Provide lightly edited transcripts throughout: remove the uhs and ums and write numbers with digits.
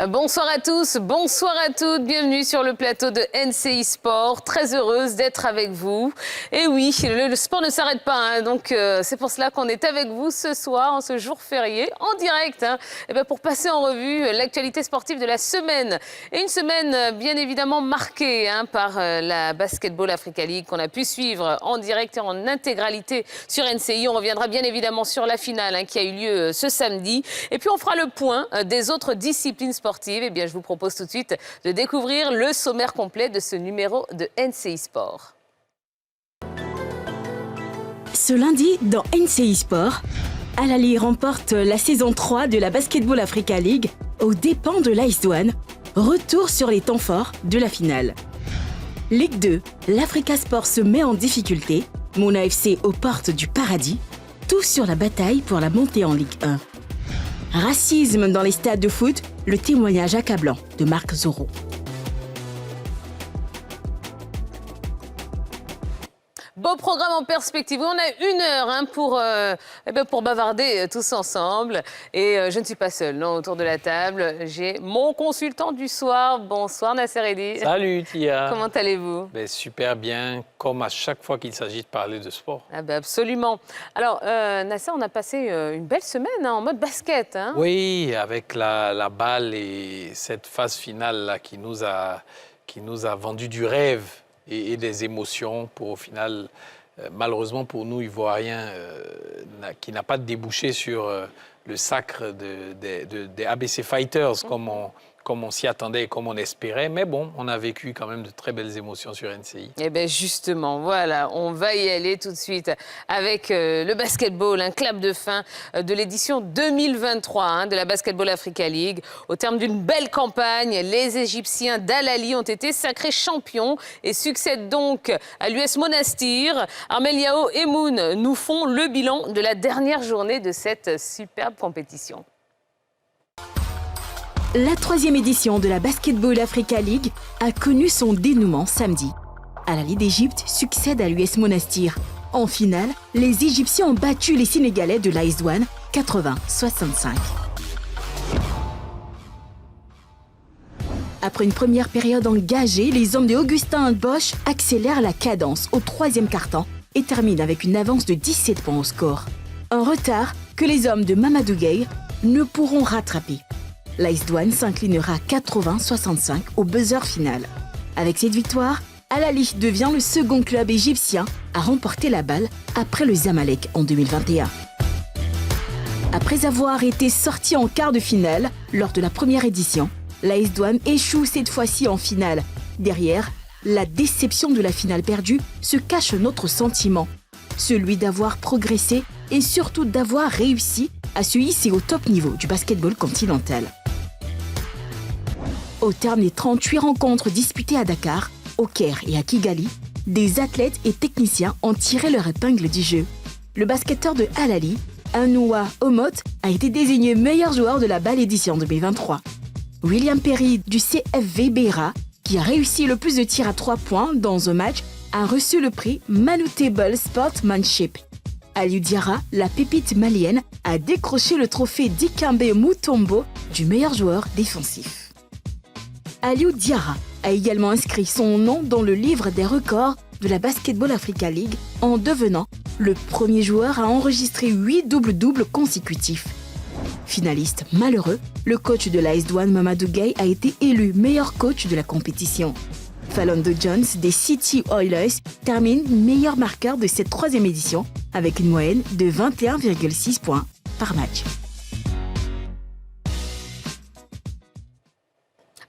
Bonsoir à tous, bonsoir à toutes, bienvenue sur le plateau de NCI Sport. Très heureuse d'être avec vous. Et oui, le sport ne s'arrête pas, donc c'est pour cela qu'on est avec vous ce soir, en ce jour férié, en direct, pour passer en revue l'actualité sportive de la semaine. Et une semaine bien évidemment marquée par la Basketball Africa League qu'on a pu suivre en direct et en intégralité sur NCI. On reviendra bien évidemment sur la finale qui a eu lieu ce samedi. Et puis on fera le point des autres disciplines sportives. Eh bien, je vous propose tout de suite de découvrir le sommaire complet de ce numéro de NCI Sport. Ce lundi, dans NCI Sport, Al Ahly remporte la saison 3 de la Basketball Africa League aux dépens de l'AS Douanes. Retour sur les temps forts de la finale. Ligue 2, l'Africa Sport se met en difficulté. Mouna FC aux portes du paradis. Tout sur la bataille pour la montée en Ligue 1. Racisme dans les stades de foot, le témoignage accablant de Marc Zoro. Beau programme en perspective. On a une heure pour bavarder tous ensemble. Et je ne suis pas seule autour de la table. J'ai mon consultant du soir. Bonsoir Nasser Eddy. Salut Tia. Comment allez-vous? Super bien, comme à chaque fois qu'il s'agit de parler de sport. Absolument. Alors Nasser, on a passé une belle semaine en mode basket. Oui, avec la balle et cette phase finale là, qui nous a vendu du rêve et des émotions pour au final, malheureusement pour nous, Ivoiriens, qui n'a pas de débouché sur le sacre des ABC Fighters comme on s'y attendait et comme on espérait. Mais bon, on a vécu quand même de très belles émotions sur NCI. Eh bien justement, voilà, on va y aller tout de suite avec le basketball, un clap de fin de l'édition 2023 de la Basketball Africa League. Au terme d'une belle campagne, les Égyptiens d'Al Ahly ont été sacrés champions et succèdent donc à l'US Monastir. Armel Yao et Moon nous font le bilan de la dernière journée de cette superbe compétition. La 3e édition de la Basketball Africa League a connu son dénouement samedi. Al Ahly d'Égypte succède à l'US Monastir. En finale, les Égyptiens ont battu les Sénégalais de l'AS Douanes 80-65. Après une première période engagée, les hommes de Augustin Bosch accélèrent la cadence au 3e quart-temps et terminent avec une avance de 17 points au score. Un retard que les hommes de Mamadou Gueye ne pourront rattraper. L'AS Douanes s'inclinera 80-65 au buzzer final. Avec cette victoire, Al Ahly devient le second club égyptien à remporter la balle après le Zamalek en 2021. Après avoir été sorti en quart de finale lors de la première édition, l'AS Douanes échoue cette fois-ci en finale. Derrière, la déception de la finale perdue se cache un autre sentiment, celui d'avoir progressé et surtout d'avoir réussi à se hisser au top niveau du basketball continental. Au terme des 38 rencontres disputées à Dakar, au Caire et à Kigali, des athlètes et techniciens ont tiré leur épingle du jeu. Le basketteur de Al Ahly, Anoua Omot, a été désigné meilleur joueur de la BAL édition 2023. William Perry du CFV Beira, qui a réussi le plus de tirs à 3 points dans un match, a reçu le prix Manutable Sportsmanship. Aliou Diarra, la pépite malienne, a décroché le trophée Dikembe Mutombo du meilleur joueur défensif. Aliou Diarra a également inscrit son nom dans le livre des records de la Basketball Africa League en devenant le premier joueur à enregistrer 8 double-doubles consécutifs. Finaliste malheureux, le coach de l'AS Douanes Mamadou Gueye a été élu meilleur coach de la compétition. Phalondo Jones des City Oilers termine meilleur marqueur de cette 3e édition avec une moyenne de 21,6 points par match.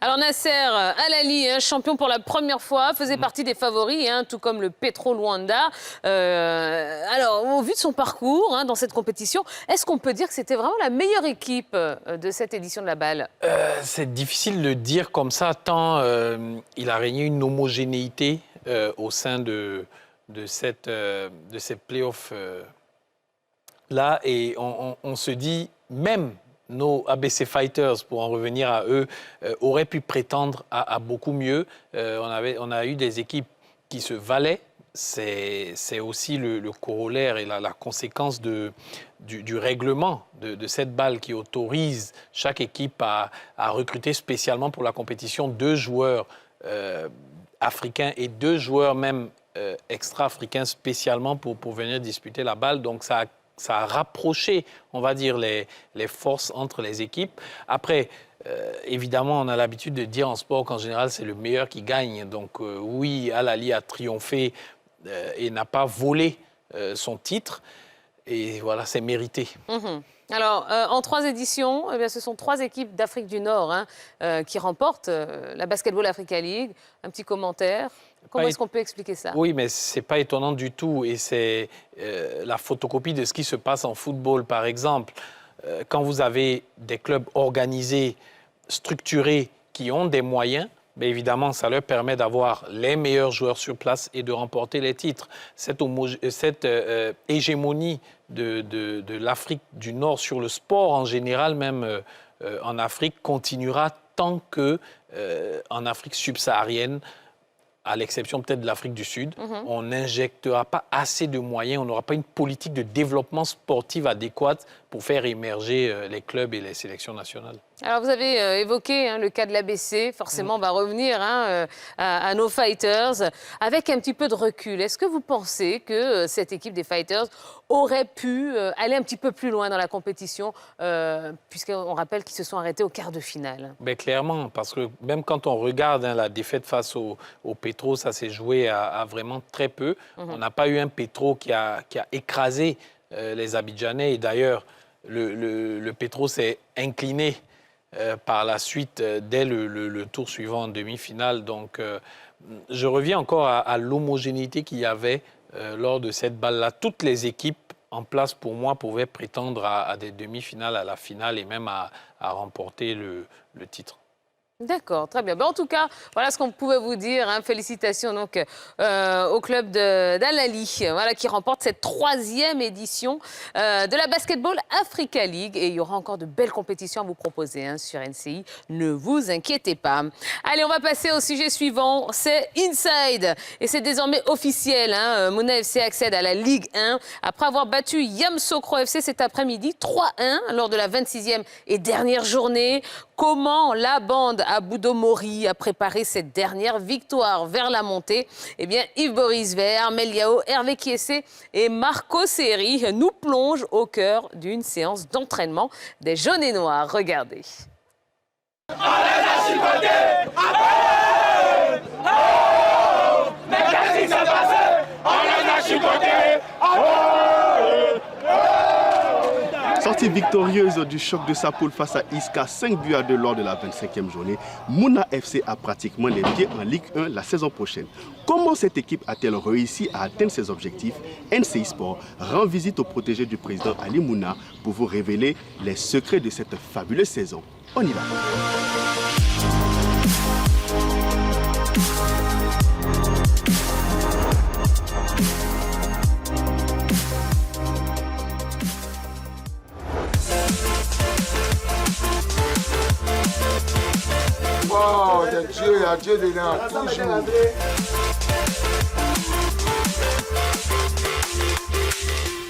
Alors Nasser, Al Ahly, champion pour la première fois, faisait partie des favoris, tout comme le Petro Luanda. Alors, au vu de son parcours dans cette compétition, est-ce qu'on peut dire que c'était vraiment la meilleure équipe de cette édition de la BAL? C'est difficile de dire comme ça, tant il a régné une homogénéité au sein de cette play-off là, et on se dit même nos ABC Fighters, pour en revenir à eux, auraient pu prétendre à beaucoup mieux. On a eu des équipes qui se valaient. C'est aussi le corollaire et la conséquence de du règlement de cette balle qui autorise chaque équipe à recruter spécialement pour la compétition 2 joueurs africains et 2 joueurs même extra-africains spécialement pour venir disputer la balle. Donc ça a rapproché, on va dire, les forces entre les équipes. Après, évidemment, on a l'habitude de dire en sport qu'en général, c'est le meilleur qui gagne. Donc oui, Al Ahly a triomphé et n'a pas volé son titre. Et voilà, c'est mérité. Alors, en 3 éditions, eh bien, ce sont 3 équipes d'Afrique du Nord qui remportent la Basketball Africa League. Un petit commentaire. Comment est-ce qu'on peut expliquer ça? Oui, mais ce n'est pas étonnant du tout. Et c'est la photocopie de ce qui se passe en football, par exemple. Quand vous avez des clubs organisés, structurés, qui ont des moyens, bien évidemment, ça leur permet d'avoir les meilleurs joueurs sur place et de remporter les titres. Cette hégémonie de l'Afrique du Nord sur le sport en général, même en Afrique, continuera tant qu'en Afrique subsaharienne, à l'exception peut-être de l'Afrique du Sud, on n'injectera pas assez de moyens, on n'aura pas une politique de développement sportif adéquate pour faire émerger les clubs et les sélections nationales. Alors, vous avez évoqué le cas de l'ABC. Forcément, on va revenir à nos Fighters. Avec un petit peu de recul, est-ce que vous pensez que cette équipe des Fighters aurait pu aller un petit peu plus loin dans la compétition, puisqu'on rappelle qu'ils se sont arrêtés au quart de finale? Ben, clairement, parce que même quand on regarde la défaite face au Petro, ça s'est joué à vraiment très peu. On n'a pas eu un Petro qui a écrasé les Abidjanais. Et d'ailleurs, le Petro s'est incliné par la suite dès le tour suivant en demi-finale. Donc, je reviens encore à l'homogénéité qu'il y avait lors de cette balle-là. Toutes les équipes en place, pour moi, pouvaient prétendre à des demi-finales, à la finale et même à remporter le titre. D'accord, très bien. En tout cas, voilà ce qu'on pouvait vous dire. Félicitations donc au club d'Al Ahly, voilà, qui remporte cette 3e édition de la Basketball Africa League. Et il y aura encore de belles compétitions à vous proposer sur NCI. Ne vous inquiétez pas. Allez, on va passer au sujet suivant. C'est Inside. Et c'est désormais officiel. Mouna FC accède à la Ligue 1 après avoir battu Yamoussoukro FC cet après-midi 3-1 lors de la 26e et dernière journée. Comment la bande à Boudomori a préparé cette dernière victoire vers la montée? Eh bien, Yves-Boris Vert, Meliao, Hervé Kiessé et Marco Seri nous plongent au cœur d'une séance d'entraînement des jaunes et noirs. Regardez. Sortie victorieuse du choc de sa poule face à Iska, 5-2 lors de la 25e journée, Mouna FC a pratiquement les pieds en Ligue 1 la saison prochaine. Comment cette équipe a-t-elle réussi à atteindre ses objectifs? NCI Sport rend visite au protégé du président Ali Mouna pour vous révéler les secrets de cette fabuleuse saison. On y va. Oh, il y a Dieu dedans, toujours.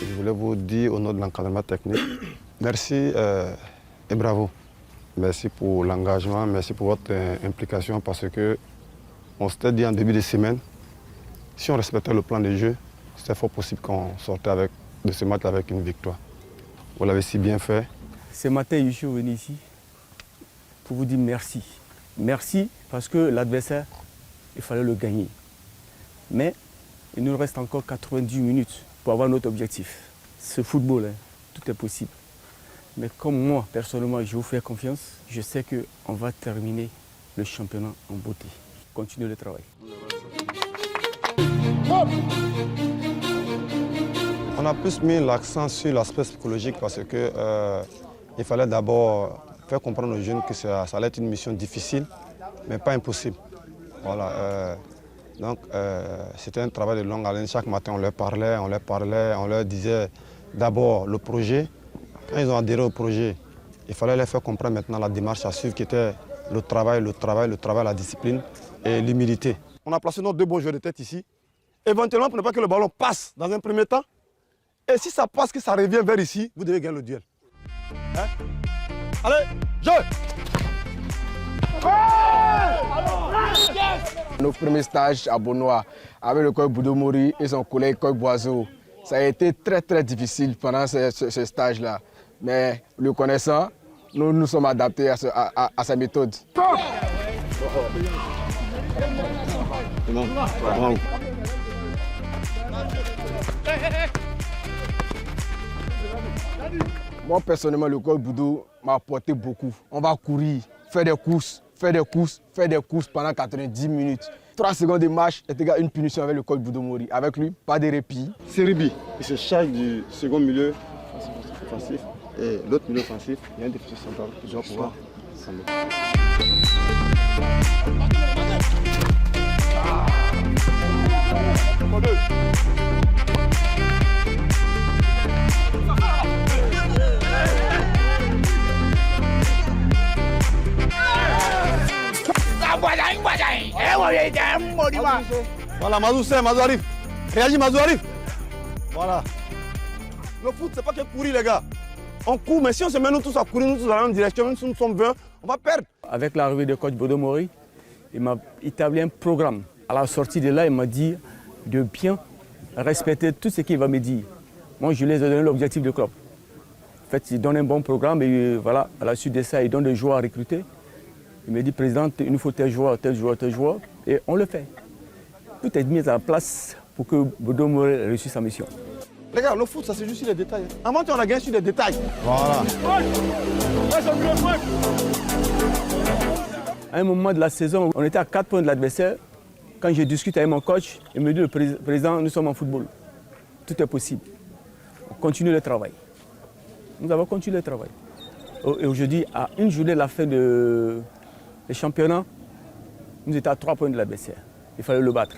Je voulais vous dire au nom de l'encadrement technique, merci et bravo. Merci pour l'engagement, merci pour votre implication parce qu'on s'était dit en début de semaine, si on respectait le plan de jeu, c'était fort possible qu'on sortait de ce match avec une victoire. Vous l'avez si bien fait. Ce matin, je suis venu ici pour vous dire merci. Merci parce que l'adversaire, il fallait le gagner. Mais il nous reste encore 90 minutes pour avoir notre objectif. Ce football, tout est possible. Mais comme moi, personnellement, je vous fais confiance, je sais qu'on va terminer le championnat en beauté. Continuez le travail. On a plus mis l'accent sur l'aspect psychologique parce qu'il fallait d'abord faire comprendre aux jeunes que ça allait être une mission difficile, mais pas impossible. Voilà, donc c'était un travail de longue haleine. Chaque matin, on leur parlait, on leur disait d'abord le projet. Quand ils ont adhéré au projet, il fallait leur faire comprendre maintenant la démarche à suivre qui était le travail, la discipline et l'humilité. On a placé nos 2 bons joueurs de tête ici, éventuellement pour ne pas que le ballon passe dans un premier temps Et si ça passe, que ça revient vers ici, vous devez gagner le duel. Hein? Allez, jeu! Nos premiers stages à Bonois avec le coach Boudomori et son collègue coach Boiseau, ça a été très difficile pendant ce stage-là. Mais le connaissant, nous nous sommes adaptés à sa méthode. Moi, personnellement, le coach Boudou m'a apporté beaucoup. On va courir, faire des courses pendant 90 minutes. 3 secondes de marche est égal à une punition avec le coach Boudomori. Avec lui, pas de répit. C'est Ribi. Il se charge du second milieu offensif et l'autre milieu offensif. Il y a un déficit central qui doit pouvoir s'en mettre. Voilà, Mazou c'est, Mazou arrive. Réagis, Mazou arrive. Voilà. Le foot, c'est pas que courir, les gars. On court, mais si on se met nous tous à courir, nous tous dans la même direction, même si nous sommes 20, on va perdre. Avec l'arrivée de coach Boudomori, il m'a établi un programme. À la sortie de là, il m'a dit de bien respecter tout ce qu'il va me dire. Moi, je lui ai donné l'objectif du club. En fait, il donne un bon programme et voilà, à la suite de ça, il donne des joueurs à recruter. Il me dit, président, il nous faut tel joueur, et on le fait. Tout est mis en place pour que Boudomori réussisse sa mission. Les gars, le foot, ça c'est juste sur les détails. Avant, on a gagné sur les détails. Voilà. À un moment de la saison, on était à 4 points de l'adversaire. Quand je discute avec mon coach, il me dit, le président, nous sommes en football. Tout est possible. On continue le travail. Nous avons continué le travail. Et aujourd'hui, à une journée de la fin du championnat, nous étions à 3 points de l'adversaire. Il fallait le battre.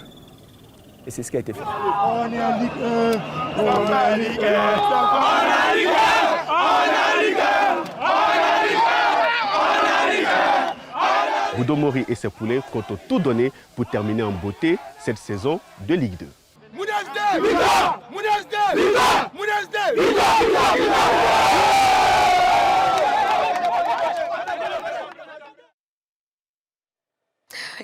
Et c'est ce qui a été fait. On est en Ligue 1, on est en Ligue 1, on est en Ligue 1, on est en Ligue 1, Boudomori et ses poulets comptent tout donner pour terminer en beauté cette saison de Ligue 2.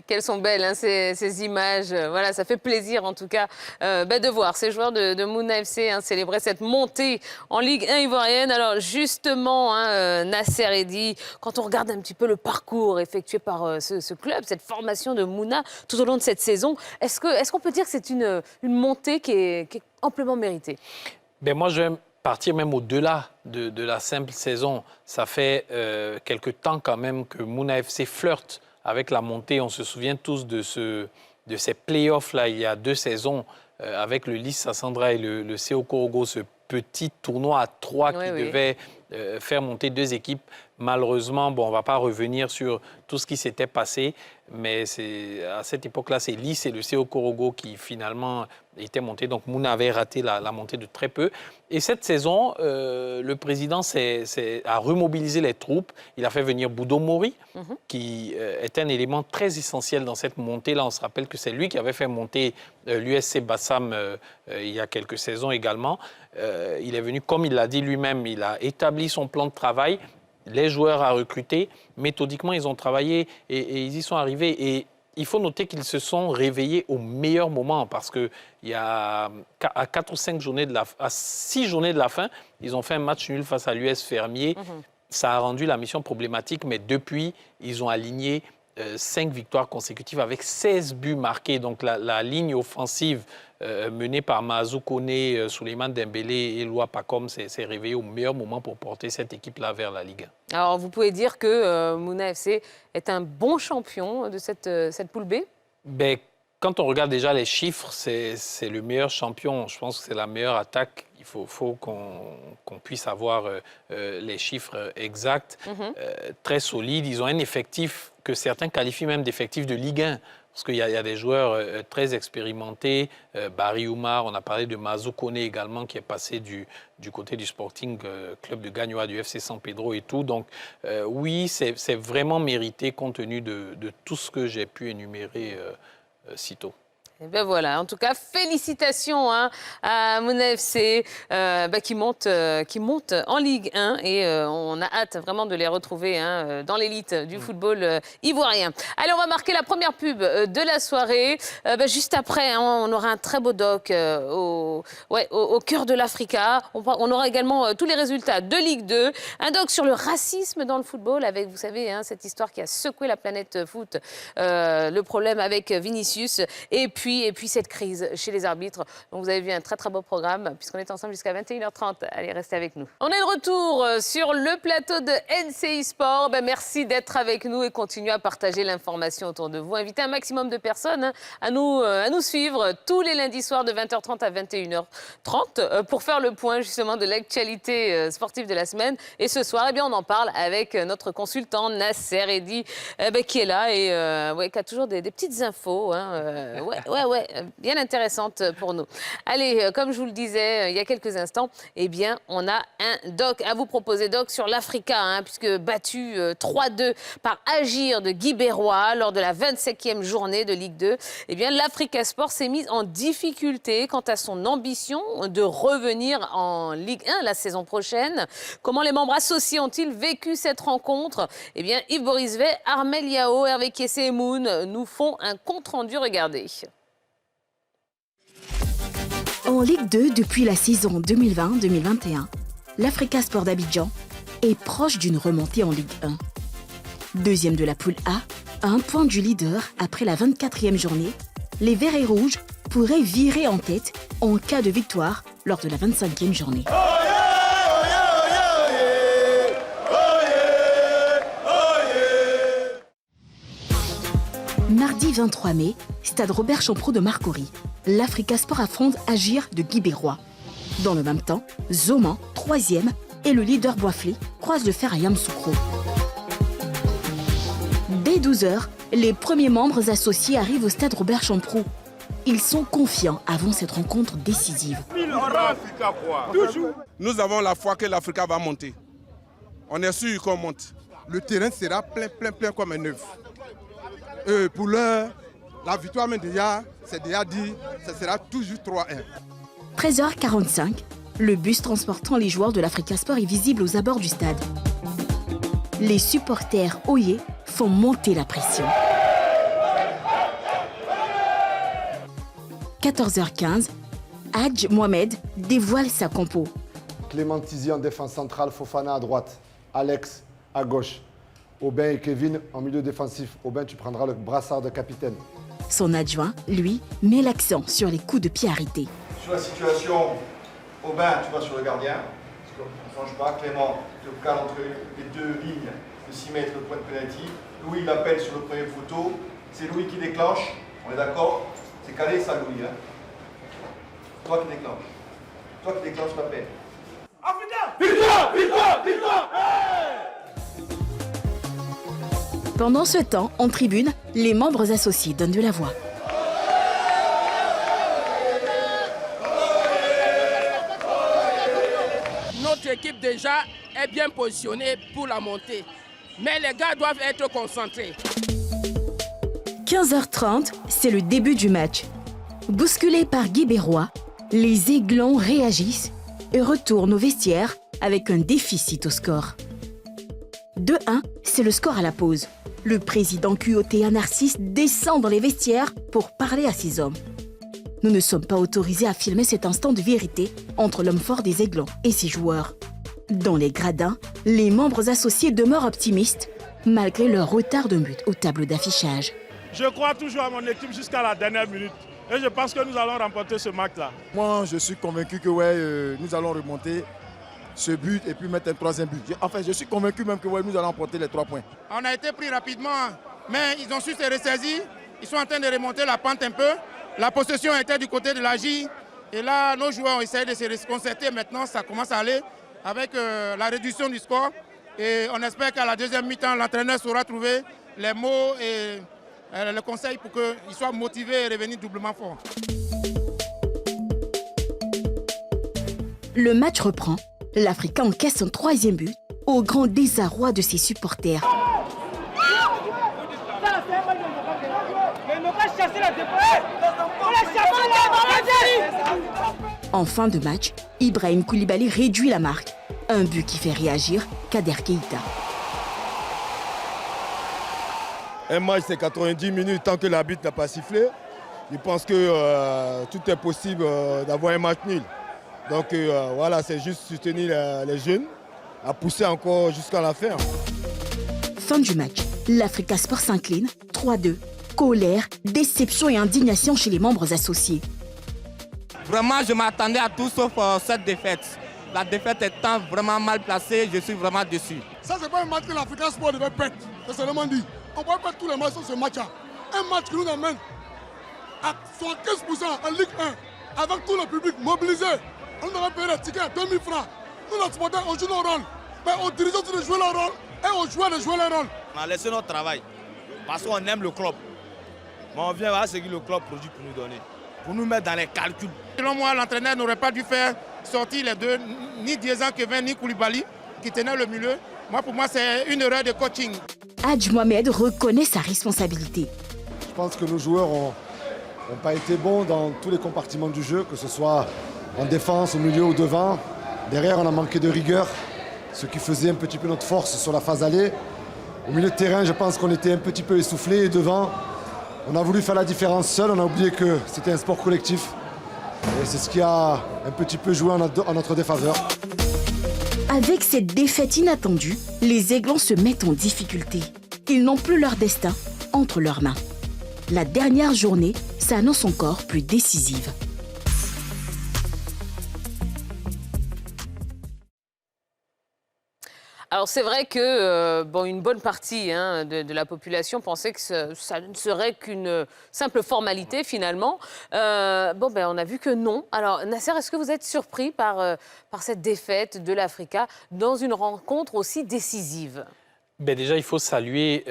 Quelles sont belles hein, ces images. Voilà, ça fait plaisir en tout cas de voir ces joueurs de Mouna FC hein, célébrer cette montée en Ligue 1 ivoirienne. Alors justement, Nasser Eddy, quand on regarde un petit peu le parcours effectué par ce club, cette formation de Mouna tout au long de cette saison, est-ce qu'on peut dire que c'est une montée qui est amplement méritée? Ben moi, je vais partir même au-delà de la simple saison. Ça fait quelque temps quand même que Mouna FC flirte avec la montée. On se souvient tous de ces playoffs-là, il y a 2 saisons, avec le Lys Sassandra et le CO Korogo, ce petit tournoi à 3 qui devait faire monter 2 équipes. Malheureusement, bon, on ne va pas revenir sur tout ce qui s'était passé, mais à cette époque-là, c'est Lys et le CO Korogo qui finalement étaient montés. Donc Mouna avait raté la montée de très peu. Et cette saison, le président a remobilisé les troupes. Il a fait venir Boudomori, qui est un élément très essentiel dans cette montée-là. On se rappelle que c'est lui qui avait fait monter l'USC Bassam il y a quelques saisons également. Il est venu, comme il l'a dit lui-même, il a établi son plan de travail. Les joueurs à recruter, méthodiquement, ils ont travaillé et ils y sont arrivés. Et il faut noter qu'ils se sont réveillés au meilleur moment parce qu'il y a à 4 ou 5 journées à 6 journées de la fin, ils ont fait un match nul face à l'US Fermier. Ça a rendu la mission problématique, mais depuis, ils ont aligné 5 victoires consécutives avec 16 buts marqués. Donc la ligne offensive menée par Mazou Kone, Souleymane Dembélé et Loa Pacom s'est réveillée au meilleur moment pour porter cette équipe-là vers la Ligue 1. Alors, vous pouvez dire que Mouna FC est un bon champion de cette poule B? Ben, quand on regarde déjà les chiffres, c'est le meilleur champion. Je pense que c'est la meilleure attaque. Il faut qu'on puisse avoir les chiffres exacts. Très solides. Ils ont un effectif que certains qualifient même d'effectif de Ligue 1. Parce qu'il y a des joueurs très expérimentés. Barry Oumar, on a parlé de Mazou Kone également, qui est passé du côté du Sporting Club de Gagnoa, du FC San Pedro et tout. Donc oui, c'est vraiment mérité compte tenu de tout ce que j'ai pu énumérer si tôt. Et ben voilà, en tout cas, félicitations à Mouna FC qui monte en Ligue 1 et on a hâte vraiment de les retrouver dans l'élite du football ivoirien. Allez, on va marquer la première pub de la soirée. Juste après, on aura un très beau doc au cœur de l'Africa. On aura également tous les résultats de Ligue 2. Un doc sur le racisme dans le football avec, vous savez, cette histoire qui a secoué la planète foot, le problème avec Vinicius et puis cette crise chez les arbitres. Donc vous avez vu un très très beau programme puisqu'on est ensemble jusqu'à 21h30. Allez, restez avec nous. On est de retour sur le plateau de NCI Sport. Merci d'être avec nous et continuez à partager l'information autour de vous. Invitez un maximum de personnes à nous suivre tous les lundis soirs de 20h30 à 21h30 pour faire le point justement de l'actualité sportive de la semaine. Et ce soir, on en parle avec notre consultant Nasser Eddy qui est là et qui a toujours des petites infos. Bien intéressante pour nous. Allez, comme je vous le disais il y a quelques instants, on a un doc à vous proposer, doc sur l'Africa, puisque battu 3-2 par Agir de Guy Berrois lors de la 25e journée de Ligue 2, l'Africa Sport s'est mise en difficulté quant à son ambition de revenir en Ligue 1 la saison prochaine. Comment les membres associés ont-ils vécu cette rencontre? Yves Borisvet, Armel Yao, Hervé Kessé et Moon nous font un compte-rendu. Regardez. En Ligue 2, depuis la saison 2020-2021, l'Africa Sport d'Abidjan est proche d'une remontée en Ligue 1. Deuxième de la poule A, à un point du leader après la 24e journée, les Verts et Rouges pourraient virer en tête en cas de victoire lors de la 25e journée. Mardi 23 mai, stade Robert Champrou de Marcory. L'Africa Sport affronte Agir de Guy Berrois. Dans le même temps, Zoman, 3e, et le leader Boisflé croisent le fer à Yamoussoukro. Dès 12h, les premiers membres associés arrivent au stade Robert Champrou. Ils sont confiants avant cette rencontre décisive. Nous avons la foi que l'Africa va monter. On est sûr qu'on monte. Le terrain sera plein comme un œuf. Pour l'heure, la victoire, c'est déjà dit, ce sera toujours 3-1. 13h45, le bus transportant les joueurs de l'Africa Sport est visible aux abords du stade. Les supporters oyés font monter la pression. 14h15, Hadj Mohamed dévoile sa compo. Clément Tizi en défense centrale, Fofana à droite, Alex à gauche. Aubin et Kevin en milieu défensif. Aubin, tu prendras le brassard de capitaine. Son adjoint, lui, met l'accent sur les coups de pied arrêtés. Sur la situation, Aubin, tu vas sur le gardien. Parce qu'on ne change pas. Clément te cale entre les deux lignes de 6 mètres le point de pénalty. Louis l'appelle sur le premier photo. C'est Louis qui déclenche. On est d'accord? C'est calé ça, Louis. Toi qui déclenche. Toi qui déclenche l'appel. Victoire, victoire, victoire! Pendant ce temps, en tribune, les membres associés donnent de la voix. Notre équipe déjà est bien positionnée pour la montée. Mais les gars doivent être concentrés. 15h30, c'est le début du match. Bousculés par Guy Berrois, les Aiglons réagissent et retournent au vestiaire avec un déficit au score. 2-1, c'est le score à la pause. Le président QOTA Narcisse descend dans les vestiaires pour parler à ses hommes. Nous ne sommes pas autorisés à filmer cet instant de vérité entre l'homme fort des Aiglons et ses joueurs. Dans les gradins, les membres associés demeurent optimistes malgré leur retard de but au tableau d'affichage. Je crois toujours à mon équipe jusqu'à la dernière minute et je pense que nous allons remporter ce match-là. Moi, je suis convaincu que nous allons remonter ce but et puis mettre un troisième but. Enfin, je suis convaincu même que nous allons emporter les 3 points. On a été pris rapidement, mais ils ont su se ressaisir. Ils sont en train de remonter la pente un peu. La possession était du côté de l'AJ. Et là, nos joueurs ont essayé de se reconcerter. Maintenant, ça commence à aller avec la réduction du score. Et on espère qu'à la deuxième mi-temps, l'entraîneur saura trouver les mots et le conseil pour qu'ils soient motivés et revenir doublement fort. Le match reprend. L'Africa encaisse un 3e but au grand désarroi de ses supporters. En fin de match, Ibrahim Koulibaly réduit la marque. Un but qui fait réagir Kader Keita. Un match, c'est 90 minutes tant que l'arbitre n'a pas sifflé. Je pense que tout est possible d'avoir un match nul. Donc voilà, c'est juste soutenir les jeunes, à pousser encore jusqu'à la fin. Fin du match, l'Africa Sport s'incline 3-2. Colère, déception et indignation chez les membres associés. Vraiment, je m'attendais à tout sauf cette défaite. La défaite étant vraiment mal placée, je suis vraiment déçu. Ça, c'est pas un match que l'Africa Sport devait perdre. C'est seulement dit. On ne peut pas perdre tous les matchs sur ce match-là. Un match qui nous amène à 75% en Ligue 1, avec tout le public mobilisé. On devrait payer les tickets à 2000 francs. Nous, les supporters, on joue nos rôles. Mais aux dirigeants de jouer leur rôle et aux joueurs de jouer leur rôle. On a laissé notre travail parce qu'on aime le club. Mais on vient voir ce que le club produit pour nous donner, pour nous mettre dans les calculs. Selon moi, l'entraîneur n'aurait pas dû faire sortir les deux, ni Diezan Kevin, ni Koulibaly, qui tenaient le milieu. Moi, pour moi, c'est une erreur de coaching. Hadj Mohamed reconnaît sa responsabilité. Je pense que nos joueurs n'ont pas été bons dans tous les compartiments du jeu, que ce soit en défense, au milieu ou devant. Derrière, on a manqué de rigueur, ce qui faisait un petit peu notre force sur la phase allée. Au milieu de terrain, je pense qu'on était un petit peu essoufflé. Et devant, on a voulu faire la différence seul. On a oublié que c'était un sport collectif. Et c'est ce qui a un petit peu joué en notre défaveur. Avec cette défaite inattendue, les Aiglons se mettent en difficulté. Ils n'ont plus leur destin entre leurs mains. La dernière journée s'annonce encore plus décisive. Alors c'est vrai que une bonne partie de la population pensait que ça ne serait qu'une simple formalité finalement. On a vu que non. Alors Nasser, est-ce que vous êtes surpris par cette défaite de l'Africa dans une rencontre aussi décisive ? Déjà, il faut saluer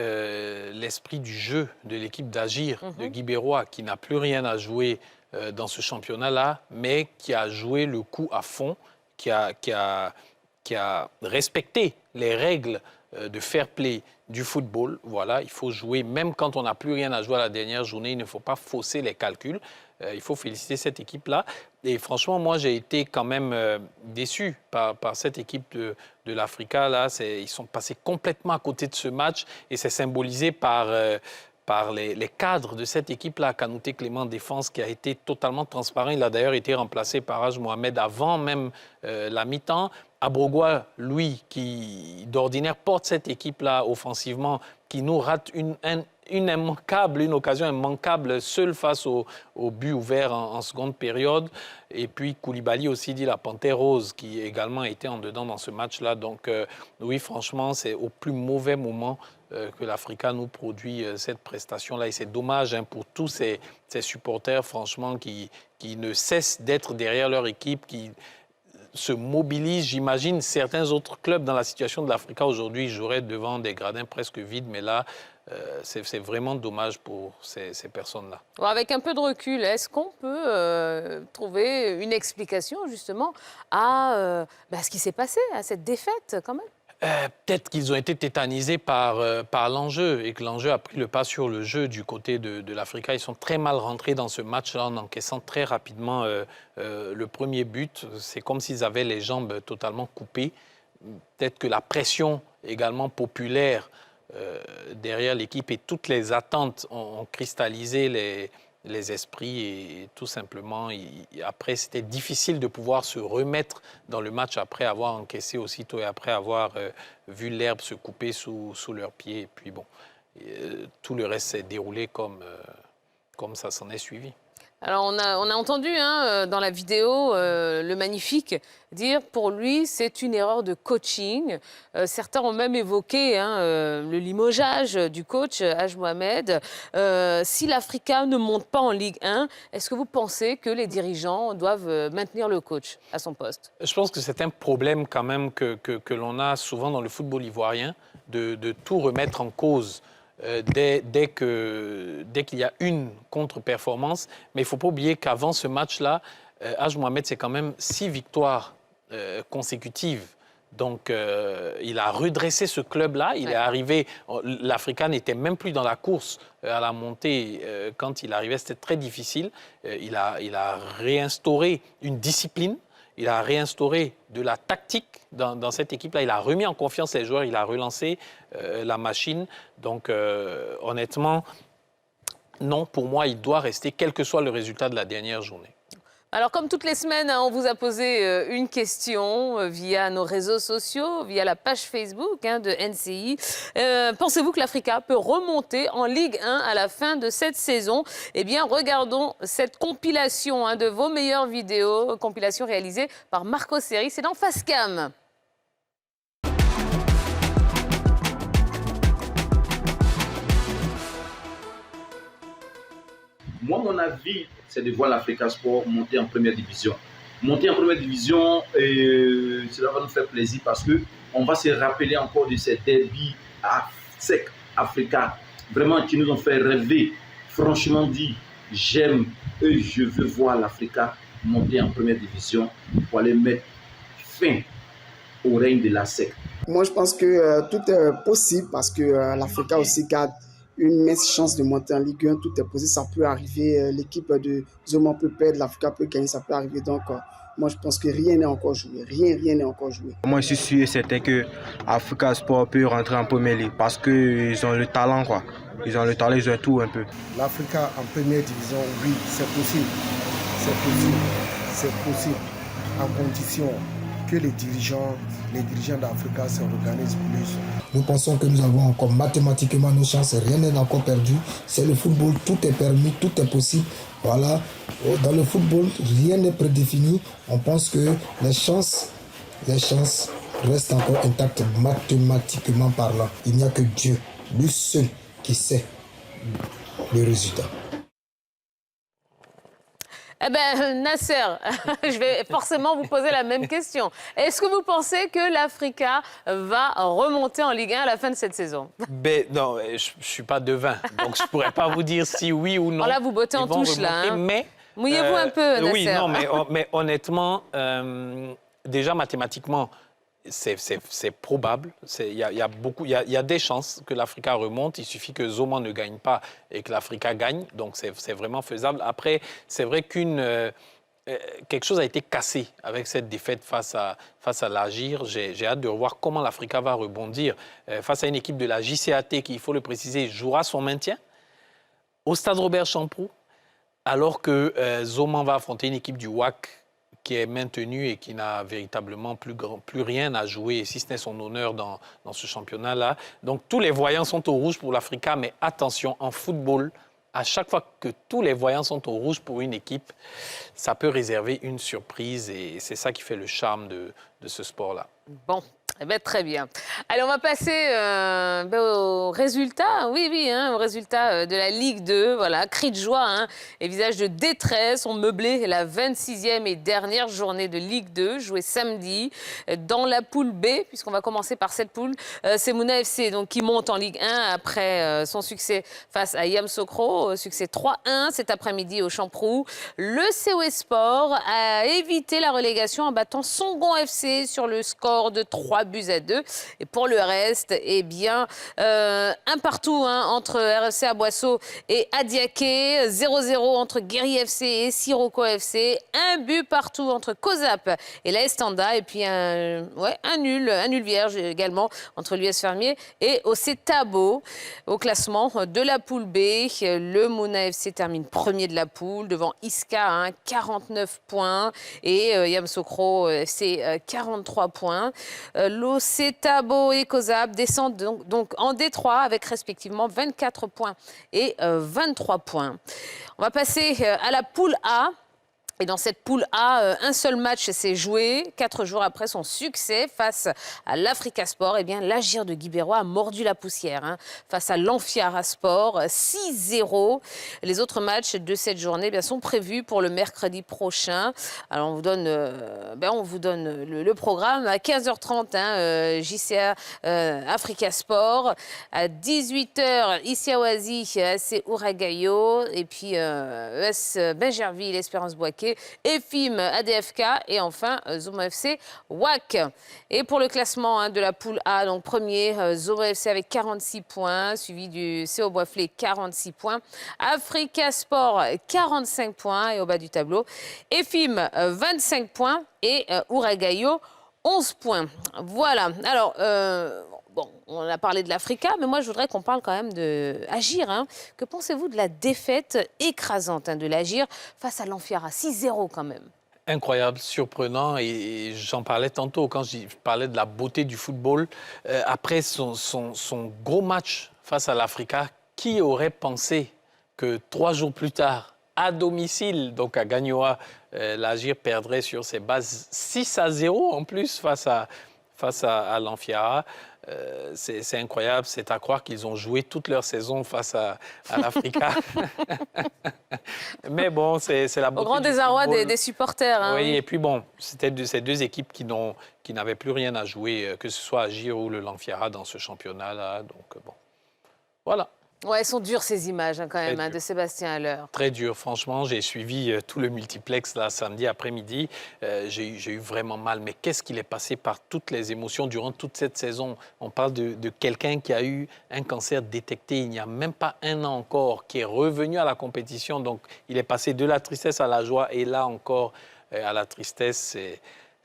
l'esprit du jeu de l'équipe d'Agir, de Guy Bérois, qui n'a plus rien à jouer dans ce championnat-là, mais qui a joué le coup à fond, qui a respecté les règles de fair play du football. Voilà, il faut jouer, même quand on n'a plus rien à jouer à la dernière journée, il ne faut pas fausser les calculs. Il faut féliciter cette équipe-là. Et franchement, moi, j'ai été quand même déçu par cette équipe de l'Africa. Là, ils sont passés complètement à côté de ce match et c'est symbolisé par les cadres de cette équipe-là. Kanouté Clément, défense, qui a été totalement transparent. Il a d'ailleurs été remplacé par Hadj Mohamed avant même la mi-temps. Abrogwa, lui, qui d'ordinaire porte cette équipe-là offensivement, qui nous rate une occasion immanquable seul face au but ouvert en seconde période. Et puis Koulibaly aussi dit la panthère rose qui également a été en dedans dans ce match-là. Donc oui, franchement, c'est au plus mauvais moment que l'Africa nous produit cette prestation-là. Et c'est dommage pour tous ces supporters, franchement, qui ne cessent d'être derrière leur équipe, qui se mobilisent. J'imagine certains autres clubs dans la situation de l'Africa aujourd'hui joueraient devant des gradins presque vides, mais là, c'est vraiment dommage pour ces personnes-là. Bon, avec un peu de recul, est-ce qu'on peut trouver une explication justement à ce qui s'est passé, à cette défaite quand même ? Peut-être qu'ils ont été tétanisés par l'enjeu et que l'enjeu a pris le pas sur le jeu du côté de l'Africa. Ils sont très mal rentrés dans ce match-là en encaissant très rapidement le premier but. C'est comme s'ils avaient les jambes totalement coupées. Peut-être que la pression également populaire derrière l'équipe et toutes les attentes ont cristallisé les esprits et tout simplement, après, c'était difficile de pouvoir se remettre dans le match après avoir encaissé aussitôt et après avoir vu l'herbe se couper sous leurs pieds. Et puis bon, tout le reste s'est déroulé comme ça s'en est suivi. Alors, on a entendu dans la vidéo le Magnifique dire pour lui c'est une erreur de coaching. Certains ont même évoqué le limogeage du coach Hadj Mohamed. Si l'Africa ne monte pas en Ligue 1, est-ce que vous pensez que les dirigeants doivent maintenir le coach à son poste ? Je pense que c'est un problème quand même que l'on a souvent dans le football ivoirien de tout remettre en cause. Dès qu'il y a une contre-performance. Mais il ne faut pas oublier qu'avant ce match-là, Hadj Mohamed, c'est quand même 6 victoires consécutives Donc, il a redressé ce club-là. Il est arrivé, l'Africa n'était même plus dans la course à la montée. Quand il arrivait, c'était très difficile. Il a réinstauré une discipline. Il a réinstauré de la tactique dans cette équipe-là. Il a remis en confiance les joueurs. Il a relancé la machine. Donc, honnêtement, non, pour moi, il doit rester, quel que soit le résultat de la dernière journée. Alors, comme toutes les semaines, on vous a posé une question via nos réseaux sociaux, via la page Facebook de NCI. Pensez-vous que l'Africa peut remonter en Ligue 1 à la fin de cette saison? Eh bien, regardons cette compilation de vos meilleures vidéos, compilation réalisée par Marco Seri. C'est dans Facecam. Moi, mon avis, c'est de voir l'Africa Sport monter en première division. Monter en première division, cela va nous faire plaisir parce qu'on va se rappeler encore de ces derbys sec africains, vraiment qui nous ont fait rêver. Franchement dit, j'aime et je veux voir l'Africa monter en première division pour aller mettre fin au règne de la SEC. Moi, je pense que tout est possible parce que l'Africa aussi garde une mince chance de monter en Ligue 1. Tout est possible, ça peut arriver. L'équipe de Zoma peut perdre, l'Africa peut gagner, ça peut arriver. Donc, moi, je pense que rien n'est encore joué. Rien n'est encore joué. Moi, je suis sûr et certain que Africa Sport peut rentrer en première ligue parce qu'ils ont le talent, quoi. Ils ont le talent, ils ont tout un peu. L'Africa en première division, oui, c'est possible. C'est possible. C'est possible. En condition que les dirigeants d'Africa se organisent plus. Nous pensons que nous avons encore mathématiquement nos chances, rien n'est encore perdu. C'est le football, tout est permis, tout est possible. Voilà, dans le football, rien n'est prédéfini. On pense que les chances restent encore intactes mathématiquement parlant. Il n'y a que Dieu, lui seul, qui sait le résultat. Eh bien, Nasser, je vais forcément vous poser la même question. Est-ce que vous pensez que l'Africa va remonter en Ligue 1 à la fin de cette saison? Non, je ne suis pas devin, donc je ne pourrais pas vous dire si oui ou non. Oh là, vous bottez en touche, là. Mais, mouillez-vous un peu, Nasser. Oui, non, mais honnêtement, déjà mathématiquement, c'est probable. Il y a des chances que l'Africa remonte. Il suffit que Zoma ne gagne pas et que l'Africa gagne. Donc, c'est vraiment faisable. Après, c'est vrai quelque chose a été cassé avec cette défaite face à l'Agir. J'ai hâte de revoir comment l'Africa va rebondir face à une équipe de la JCAT qui, il faut le préciser, jouera son maintien au stade Robert Champroux, alors que Zoma va affronter une équipe du WAC qui est maintenu et qui n'a véritablement plus rien à jouer, si ce n'est son honneur dans ce championnat-là. Donc, tous les voyants sont au rouge pour l'Africa, mais attention, en football, à chaque fois que tous les voyants sont au rouge pour une équipe, ça peut réserver une surprise et c'est ça qui fait le charme de ce sport-là. Bon. Eh bien, très bien. Allez, on va passer aux résultats. Oui, aux résultats de la Ligue 2. Voilà, cris de joie et visage de détresse ont meublé la 26e et dernière journée de Ligue 2, jouée samedi dans la poule B, puisqu'on va commencer par cette poule. C'est Mouna FC donc, qui monte en Ligue 1 après son succès face à Yamoussoukro, succès 3-1 cet après-midi au Champroux. Le COE Sport a évité la relégation en battant Songon FC sur le score de 3-2. Et pour le reste, eh bien, un partout entre RFC Aboisseau et Adiaké, 0-0 entre Guéry FC et Sirocco FC, un but partout entre Cozap et la Estanda, et puis un nul vierge également entre l'US Fermier et OC Tabo. Au classement de la poule B, le Mouna FC termine premier de la poule devant Iska, 49 points, et Yamoussoukro FC 43 points. L'OC Tabo et Cozap descendent donc en D3 avec respectivement 24 points et 23 points. On va passer à la poule A. Et dans cette poule A, un seul match s'est joué. 4 jours après son succès face à l'Africa Sport, eh bien, l'Agir de Guibérois a mordu la poussière face à l'Amfiara Sport, 6-0. Les autres matchs de cette journée sont prévus pour le mercredi prochain. Alors, on vous donne, le programme. À 15h30, JCA Africa Sport. À 18h, Issa Oasi, AC Ouragayo. Et puis, ES Benjerville, Espérance Boaké. marqué EFIM ADFK et enfin Zomo FC WAC. Et pour le classement de la poule A, donc premier, Zomo FC avec 46 points, suivi du CO Boisflé 46 points, Africa Sport 45 points et au bas du tableau, EFIM 25 points et Uragayo 11 points. Voilà. Alors, bon, on a parlé de l'Africa, mais moi, je voudrais qu'on parle quand même de Agir. Que pensez-vous de la défaite écrasante de l'Agir face à l'Amfiara 6-0 quand même? Incroyable, surprenant, et j'en parlais tantôt quand je parlais de la beauté du football. Après son gros match face à l'Africa, qui aurait pensé que 3 jours plus tard, à domicile, donc à Gagnoa, l'Agir perdrait sur ses bases 6-0 en plus face à l'Amfiara. C'est incroyable, c'est à croire qu'ils ont joué toute leur saison face à l'Africa. Mais bon, c'est la beauté. Au grand désarroi des supporters. Oui, et puis bon, c'était ces deux équipes qui n'avaient plus rien à jouer, que ce soit Agir ou le l'Amfiara dans ce championnat-là. Donc bon, voilà. Ouais, elles sont dures ces images quand même de Sébastien Haller. Très dur, franchement. J'ai suivi tout le multiplex là, samedi après-midi. J'ai eu vraiment mal. Mais qu'est-ce qu'il est passé par toutes les émotions durant toute cette saison? On parle de quelqu'un qui a eu un cancer détecté il n'y a même pas un an encore, qui est revenu à la compétition. Donc, il est passé de la tristesse à la joie et là encore à la tristesse.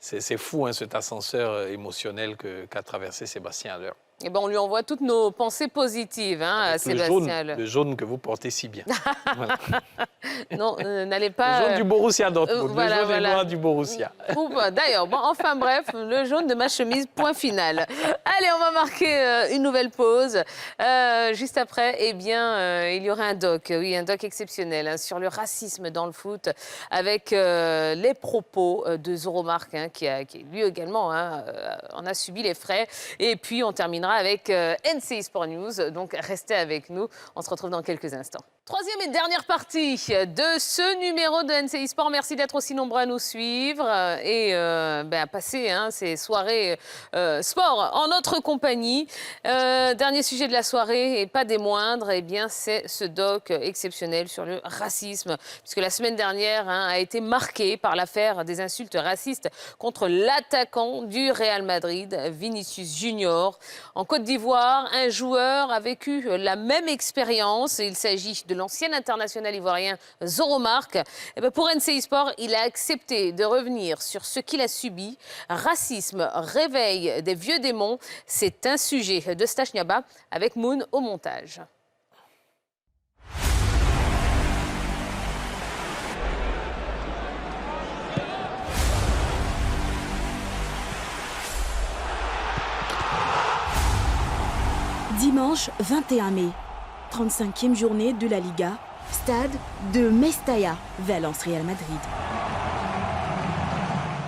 C'est fou, cet ascenseur émotionnel qu'a traversé Sébastien Haller. Eh ben, on lui envoie toutes nos pensées positives à Sébastien Haller. Le jaune que vous portez si bien. Voilà. Non, n'allez pas... Le jaune du Borussia Dortmund, le jaune et noir du Borussia. D'ailleurs, bon, enfin bref, le jaune de ma chemise, point final. Allez, on va marquer une nouvelle pause. Juste après, eh bien, il y aura un doc exceptionnel sur le racisme dans le foot, avec les propos de Zoromark, qui lui également en a subi les frais. Et puis, on terminera avec NCI Sport News. Donc, restez avec nous. On se retrouve dans quelques instants. Troisième et dernière partie de ce numéro de NCI Sport. Merci d'être aussi nombreux à nous suivre et à passer ces soirées sport en notre compagnie. Dernier sujet de la soirée et pas des moindres, eh bien, c'est ce doc exceptionnel sur le racisme. Puisque la semaine dernière a été marquée par l'affaire des insultes racistes contre l'attaquant du Real Madrid, Vinicius Junior. En Côte d'Ivoire, un joueur a vécu la même expérience. Il s'agit de l'ancien international ivoirien Zoromark. Pour NCI Sport, il a accepté de revenir sur ce qu'il a subi. Racisme, réveil des vieux démons, c'est un sujet de Stash Niaba avec Moon au montage. Dimanche 21 mai, 35e journée de la Liga, stade de Mestalla, Valence Real Madrid.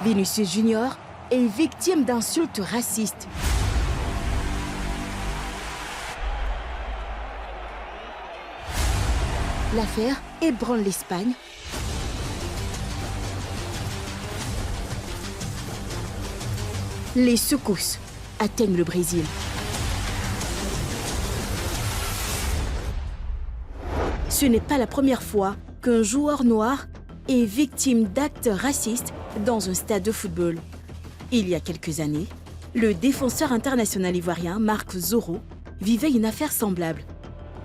Vinicius Junior est victime d'insultes racistes. L'affaire ébranle l'Espagne. Les secousses atteignent le Brésil. Ce n'est pas la première fois qu'un joueur noir est victime d'actes racistes dans un stade de football. Il y a quelques années, le défenseur international ivoirien Marc Zoro vivait une affaire semblable.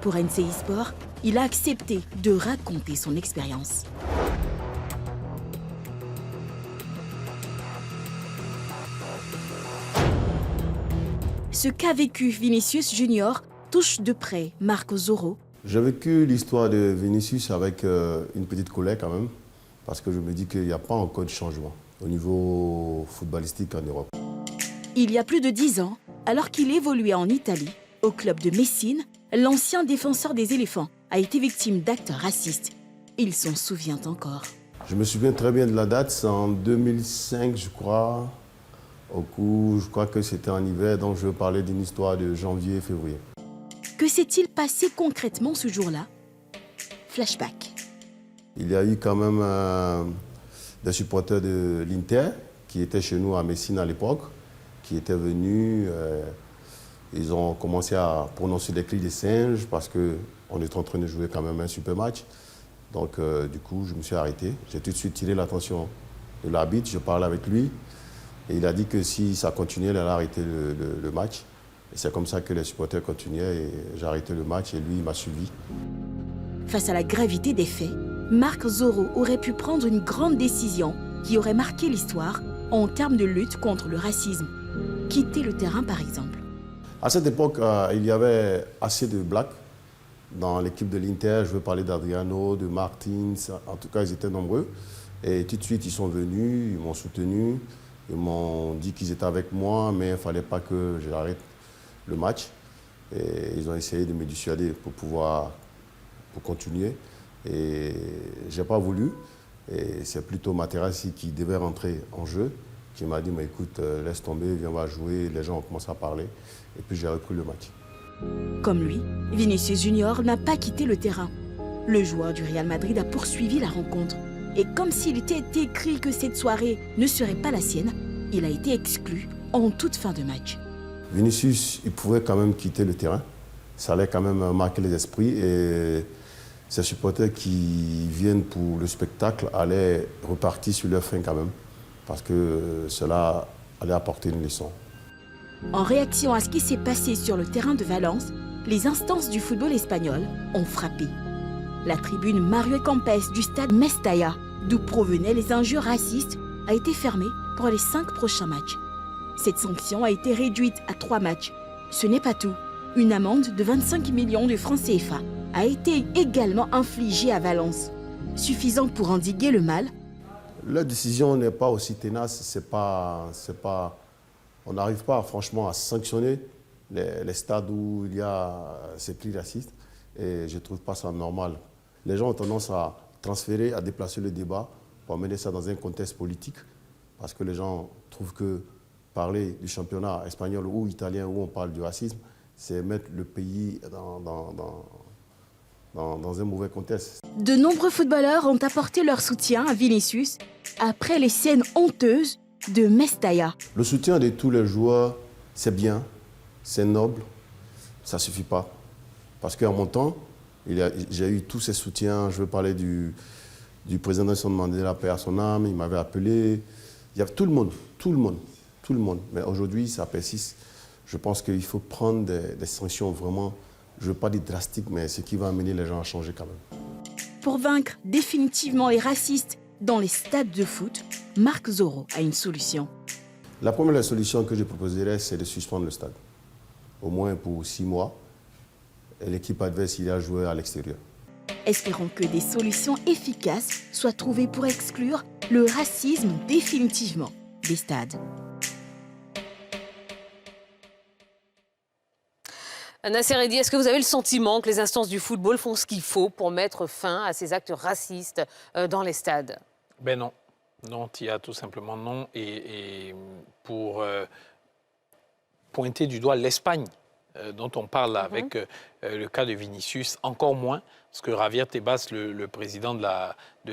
Pour NCI Sport, il a accepté de raconter son expérience. Ce qu'a vécu Vinicius Junior touche de près Marc Zoro. J'ai vécu l'histoire de Vinicius avec une petite colère quand même, parce que je me dis qu'il n'y a pas encore de changement au niveau footballistique en Europe. Il y a plus de 10 ans, alors qu'il évoluait en Italie, au club de Messine, l'ancien défenseur des éléphants a été victime d'actes racistes. Il s'en souvient encore. Je me souviens très bien de la date, c'est en 2005 je crois, je crois que c'était en hiver, donc je parlais d'une histoire de janvier-février. Que s'est-il passé concrètement ce jour-là? Flashback. Il y a eu quand même des supporters de l'Inter qui étaient chez nous à Messine à l'époque, qui étaient venus. Ils ont commencé à prononcer des cris de singe parce qu'on était en train de jouer quand même un super match. Donc, du coup, je me suis arrêté. J'ai tout de suite tiré l'attention de l'arbitre. Je parlais avec lui. Et il a dit que si ça continuait, il allait arrêter le match. Et c'est comme ça que les supporters continuaient. Et j'ai arrêté le match et lui, il m'a suivi. Face à la gravité des faits, Marc Zoro aurait pu prendre une grande décision qui aurait marqué l'histoire en termes de lutte contre le racisme. Quitter le terrain, par exemple. À cette époque, il y avait assez de blacks dans l'équipe de l'Inter. Je veux parler d'Adriano, de Martins. En tout cas, ils étaient nombreux. Et tout de suite, ils sont venus, ils m'ont soutenu. Ils m'ont dit qu'ils étaient avec moi, mais il ne fallait pas que j'arrête le match. Et ils ont essayé de me dissuader pour continuer. Et je n'ai pas voulu. Et c'est plutôt Materazzi qui devait rentrer en jeu, qui m'a dit, mais écoute, laisse tomber, viens, on va jouer. Les gens ont commencé à parler. Et puis j'ai repris le match. Comme lui, Vinicius Junior n'a pas quitté le terrain. Le joueur du Real Madrid a poursuivi la rencontre. Et comme s'il était écrit que cette soirée ne serait pas la sienne, il a été exclu en toute fin de match. Vinicius, il pouvait quand même quitter le terrain. Ça allait quand même marquer les esprits. Et ces supporters qui viennent pour le spectacle allaient repartir sur leur faim quand même. Parce que cela allait apporter une leçon. En réaction à ce qui s'est passé sur le terrain de Valence, les instances du football espagnol ont frappé. La tribune Mario Kempes du stade Mestalla, d'où provenaient les injures racistes, a été fermée pour les 5 prochains matchs. Cette sanction a été réduite à 3 matchs. Ce n'est pas tout. Une amende de 25 millions de francs CFA a été également infligée à Valence, suffisant pour endiguer le mal. La décision n'est pas aussi tenace, on n'arrive pas franchement à sanctionner les stades où il y a ces cris racistes et je ne trouve pas ça normal. Les gens ont tendance à transférer, à déplacer le débat pour amener ça dans un contexte politique parce que les gens trouvent que parler du championnat espagnol ou italien où on parle du racisme, c'est mettre le pays dans un mauvais contexte. De nombreux footballeurs ont apporté leur soutien à Vinicius après les scènes honteuses de Mestalla. Le soutien de tous les joueurs, c'est bien, c'est noble, ça ne suffit pas. Parce qu'en mon temps, j'ai eu tous ces soutiens. Je veux parler du président Nelson Mandela, paix à son âme, il m'avait appelé. Il y a tout le monde. Mais aujourd'hui, ça persiste. Je pense qu'il faut prendre des sanctions vraiment, je ne veux pas dire drastiques, mais ce qui va amener les gens à changer quand même. Pour vaincre définitivement les racistes dans les stades de foot, Marc Zoro a une solution. La première solution que je proposerais, c'est de suspendre le stade. Au moins pour 6 mois. Et l'équipe adverse, il a joué à l'extérieur. Espérons que des solutions efficaces soient trouvées pour exclure le racisme définitivement des stades. Nasser Eddi, est-ce que vous avez le sentiment que les instances du football font ce qu'il faut pour mettre fin à ces actes racistes dans les stades? Ben non. Non, Tia, tout simplement non. Et pour pointer du doigt l'Espagne, dont on parle avec le cas de Vinicius, encore moins, parce que Javier Tebas, le président de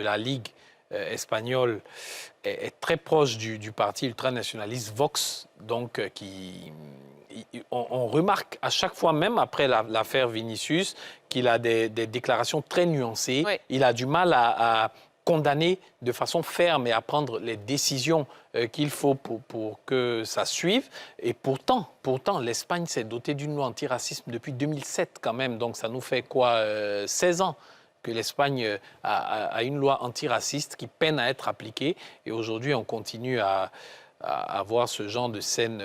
la Ligue espagnole, est très proche du parti ultranationaliste Vox, donc on remarque à chaque fois, même après l'affaire Vinicius, qu'il a des déclarations très nuancées. Oui. Il a du mal à condamner de façon ferme et à prendre les décisions qu'il faut pour que ça suive. Et pourtant l'Espagne s'est dotée d'une loi antiracisme depuis 2007 quand même. Donc ça nous fait quoi 16 ans que l'Espagne a une loi antiraciste qui peine à être appliquée. Et aujourd'hui, on continue à avoir ce genre de scène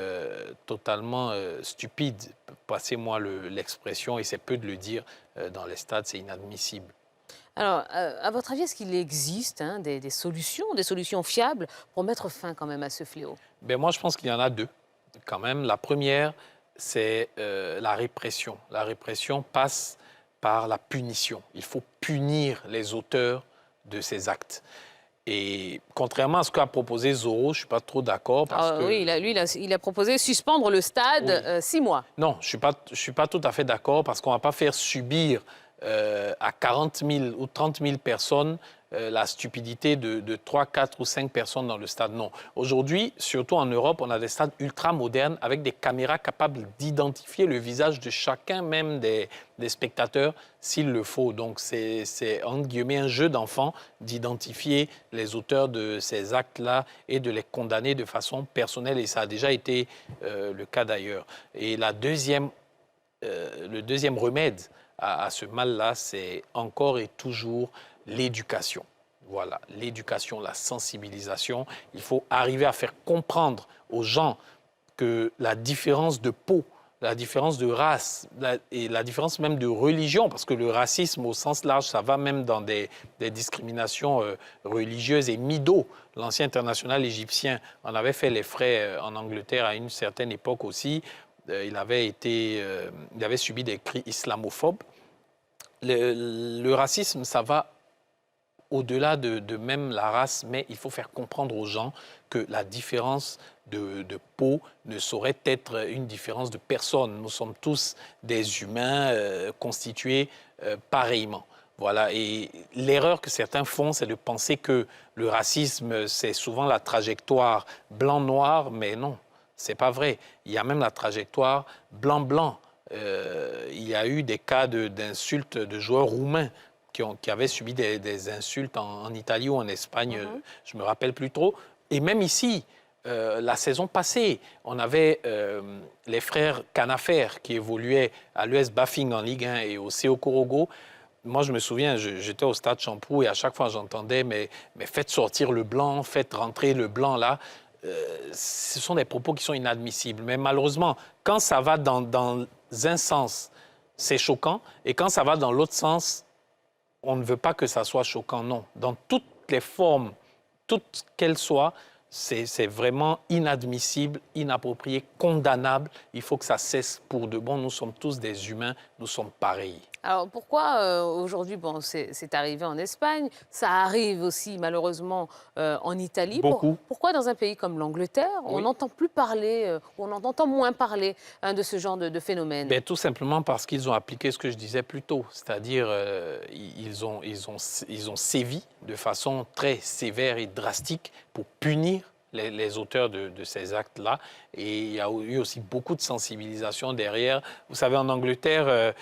totalement stupide. Passez-moi l'expression, et c'est peu de le dire, dans les stades, c'est inadmissible. Alors, à votre avis, est-ce qu'il existe des solutions fiables pour mettre fin quand même à ce fléau? Ben moi, je pense qu'il y en a 2 quand même. La première, c'est la répression. La répression passe par la punition. Il faut punir les auteurs de ces actes. Et contrairement à ce qu'a proposé Zoro, je ne suis pas trop d'accord parce que... Oui, il a proposé suspendre le stade 6 mois. Non, je ne suis pas tout à fait d'accord parce qu'on ne va pas faire subir à 40 000 ou 30 000 personnes la stupidité de 3, 4 ou 5 personnes dans le stade. Non. Aujourd'hui, surtout en Europe, on a des stades ultra modernes avec des caméras capables d'identifier le visage de chacun, même des spectateurs, s'il le faut. Donc, c'est entre guillemets un jeu d'enfant d'identifier les auteurs de ces actes-là et de les condamner de façon personnelle. Et ça a déjà été le cas d'ailleurs. Et le deuxième remède à ce mal-là, c'est encore et toujours l'éducation. Voilà, l'éducation, la sensibilisation. Il faut arriver à faire comprendre aux gens que la différence de peau, la différence de race et la différence même de religion, parce que le racisme au sens large, ça va même dans des discriminations religieuses. Et Mido, l'ancien international égyptien, en avait fait les frais en Angleterre à une certaine époque aussi. Il avait subi des cris islamophobes. Le racisme, ça va au-delà de même la race, mais il faut faire comprendre aux gens que la différence de peau ne saurait être une différence de personne. Nous sommes tous des humains constitués pareillement. Voilà. Et l'erreur que certains font, c'est de penser que le racisme, c'est souvent la trajectoire blanc-noir, mais non, c'est pas vrai. Il y a même la trajectoire blanc-blanc. Il y a eu des cas d'insultes de joueurs roumains qui avaient subi des insultes en Italie ou en Espagne, je ne me rappelle plus trop. Et même ici, la saison passée, on avait les frères Canafer qui évoluaient à l'US Bafing en Ligue 1 et au CO Korogo. Moi, je me souviens, j'étais au stade Champoux et à chaque fois, j'entendais « mais faites sortir le blanc, faites rentrer le blanc là ». Ce sont des propos qui sont inadmissibles. Mais malheureusement, quand ça va dans un sens, c'est choquant. Et quand ça va dans l'autre sens, on ne veut pas que ça soit choquant, non. Dans toutes les formes, toutes qu'elles soient, c'est vraiment inadmissible, inapproprié, condamnable. Il faut que ça cesse pour de bon. Nous sommes tous des humains, nous sommes pareils. Alors pourquoi aujourd'hui, c'est arrivé en Espagne, ça arrive aussi malheureusement en Italie. Beaucoup. Pourquoi dans un pays comme l'Angleterre, on n'entend plus parler, on entend moins parler de ce genre de phénomène? Tout simplement parce qu'ils ont appliqué ce que je disais plus tôt, c'est-à-dire ils ont sévi de façon très sévère et drastique pour punir les auteurs de ces actes-là. Et il y a eu aussi beaucoup de sensibilisation derrière. Vous savez, en Angleterre,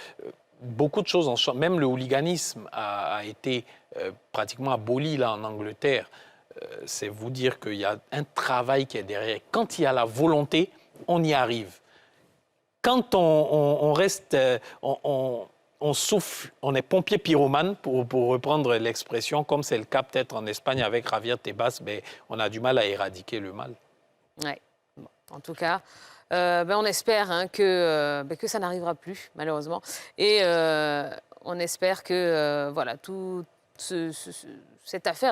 beaucoup de choses ont changé. Même le hooliganisme a été pratiquement aboli là, en Angleterre. C'est vous dire qu'il y a un travail qui est derrière. Quand il y a la volonté, on y arrive. Quand on reste, on souffle, on est pompier pyromane, pour reprendre l'expression, comme c'est le cas peut-être en Espagne avec Javier Tebas, on a du mal à éradiquer le mal. Ouais. Bon, en tout cas, on espère que ça n'arrivera plus, malheureusement. Et on espère que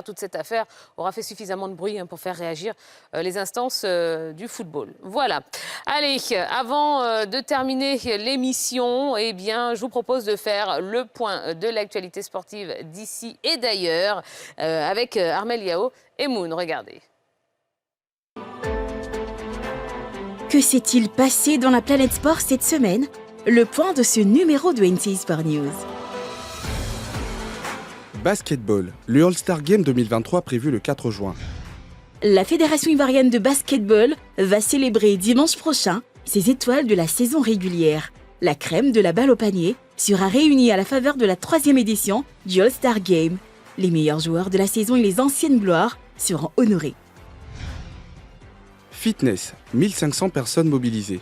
toute cette affaire aura fait suffisamment de bruit pour faire réagir les instances du football. Voilà. Allez, avant de terminer l'émission, je vous propose de faire le point de l'actualité sportive d'ici et d'ailleurs avec Armel Yao et Moon. Regardez. Que s'est-il passé dans la planète sport cette semaine? Le point de ce numéro de NCI Sport News. Basketball, le All-Star Game 2023 prévu le 4 juin. La Fédération ivoirienne de basketball va célébrer dimanche prochain ses étoiles de la saison régulière. La crème de la balle au panier sera réunie à la faveur de la 3e édition du All-Star Game. Les meilleurs joueurs de la saison et les anciennes gloires seront honorés. Fitness, 1500 personnes mobilisées.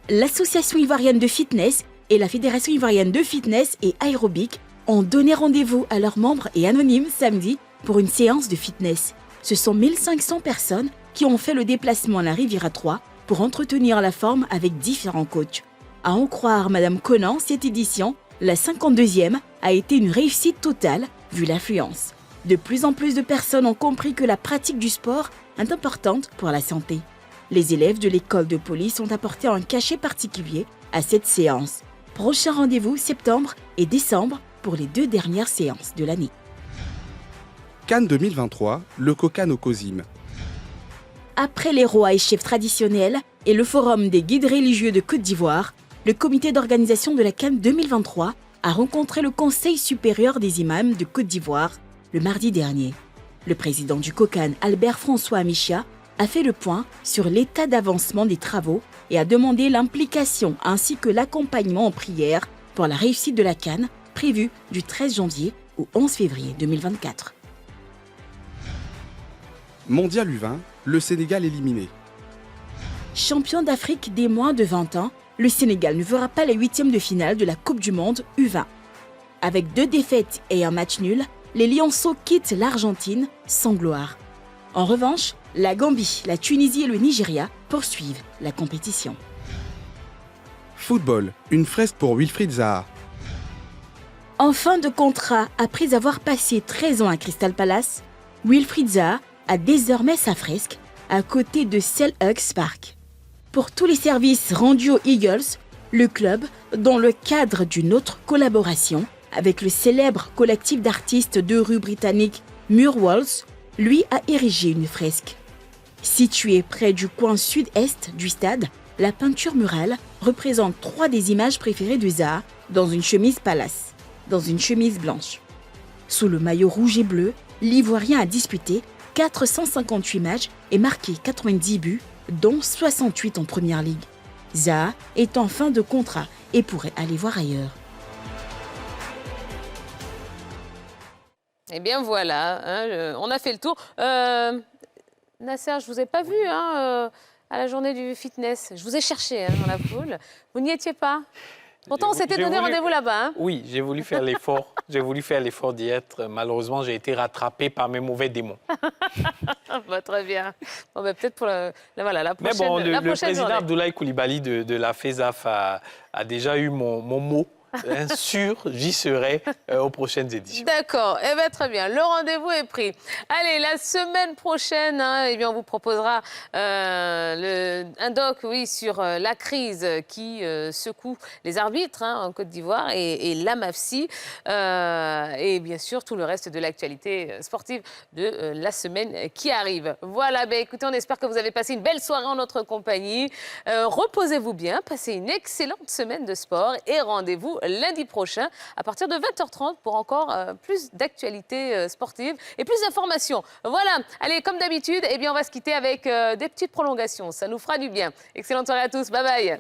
L'Association ivoirienne de fitness et la Fédération ivoirienne de fitness et aérobic ont donné rendez-vous à leurs membres et anonymes samedi pour une séance de fitness. Ce sont 1500 personnes qui ont fait le déplacement à la Riviera 3 pour entretenir la forme avec différents coachs. À en croire Madame Conan, cette édition, la 52e, a été une réussite totale vu l'affluence. De plus en plus de personnes ont compris que la pratique du sport est importante pour la santé. Les élèves de l'école de police ont apporté un cachet particulier à cette séance. Prochain rendez-vous septembre et décembre pour les 2 dernières séances de l'année. Cannes 2023, le Kokan au Kozim. Après les rois et chefs traditionnels et le forum des guides religieux de Côte d'Ivoire, le comité d'organisation de la Cannes 2023 a rencontré le Conseil supérieur des imams de Côte d'Ivoire le mardi dernier. Le président du COCAN, Albert François Amichia, a fait le point sur l'état d'avancement des travaux et a demandé l'implication ainsi que l'accompagnement en prière pour la réussite de la CAN prévue du 13 janvier au 11 février 2024. Mondial U20, le Sénégal éliminé. Champion d'Afrique des moins de 20 ans, le Sénégal ne verra pas les huitièmes de finale de la Coupe du Monde U20. Avec 2 défaites et un match nul, les Lionceaux quittent l'Argentine sans gloire. En revanche, la Gambie, la Tunisie et le Nigeria poursuivent la compétition. Football, une fresque pour Wilfried Zaha. En fin de contrat, après avoir passé 13 ans à Crystal Palace, Wilfried Zaha a désormais sa fresque à côté de Selhurst Park. Pour tous les services rendus aux Eagles, le club, dans le cadre d'une autre collaboration avec le célèbre collectif d'artistes de rue britannique Murwalls, lui a érigé une fresque. Située près du coin sud-est du stade, la peinture murale représente 3 des images préférées de Zaha dans une chemise Palace, dans une chemise blanche. Sous le maillot rouge et bleu, l'Ivoirien a disputé 458 matchs et marqué 90 buts, dont 68 en première ligue. Zaha est en fin de contrat et pourrait aller voir ailleurs. Eh bien voilà, hein, on a fait le tour. Nasser, je ne vous ai pas vu à la journée du fitness. Je vous ai cherché dans la foule. Vous n'y étiez pas? Pourtant, on s'était donné rendez-vous là-bas. Hein? Oui, j'ai voulu faire l'effort. J'ai voulu faire l'effort d'y être. Malheureusement, j'ai été rattrapé par mes mauvais démons. Bah, très bien. Bon, bah, peut-être pour la prochaine. Mais bon, le président journée. Abdoulaye Coulibaly de la FESAF a déjà eu mon mot. Sûr, j'y serai aux prochaines éditions. D'accord, eh bien, très bien. Le rendez-vous est pris. Allez, la semaine prochaine, eh bien, on vous proposera un doc sur la crise qui secoue les arbitres en Côte d'Ivoire et la MAFSI. Et bien sûr, tout le reste de l'actualité sportive de la semaine qui arrive. Voilà, écoutez, on espère que vous avez passé une belle soirée en notre compagnie. Reposez-vous bien, passez une excellente semaine de sport et rendez-vous lundi prochain à partir de 20h30 pour encore plus d'actualités sportives et plus d'informations. Voilà, allez, comme d'habitude, on va se quitter avec des petites prolongations. Ça nous fera du bien. Excellente soirée à tous. Bye bye.